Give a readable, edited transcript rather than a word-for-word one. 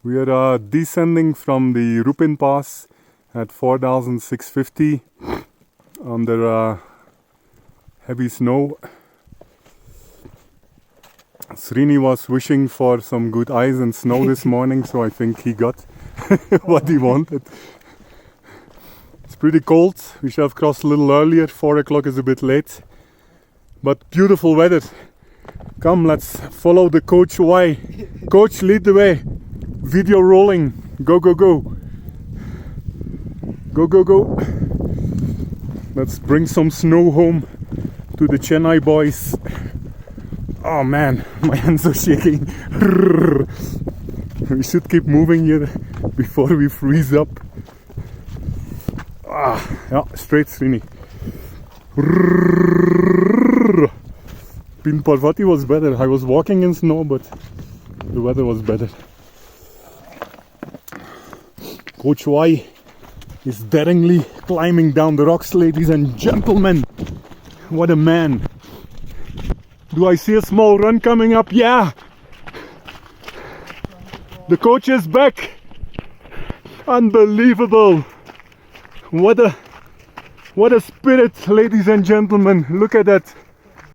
We are descending from the Rupin pass at 4,650 under heavy snow. Srini was wishing for some good ice and snow this morning, so I think he got what he wanted. It's pretty cold. We should have crossed a little earlier. 4 o'clock is a bit late, but beautiful weather. Come, let's follow the coach. Why? Coach, lead the way. Video rolling. Go, go, go. Go, go, go. Let's bring some snow home to the Chennai boys. Oh man, my hands are shaking. We should keep moving here before we freeze up. Yeah, straight Srini. Pin Parvati was better. I was walking in snow, but the weather was better. Coach Y is daringly climbing down the rocks, ladies and gentlemen. What a man. Do I see a small run coming up? Yeah. The coach is back. Unbelievable. What a spirit, ladies and gentlemen. Look at that.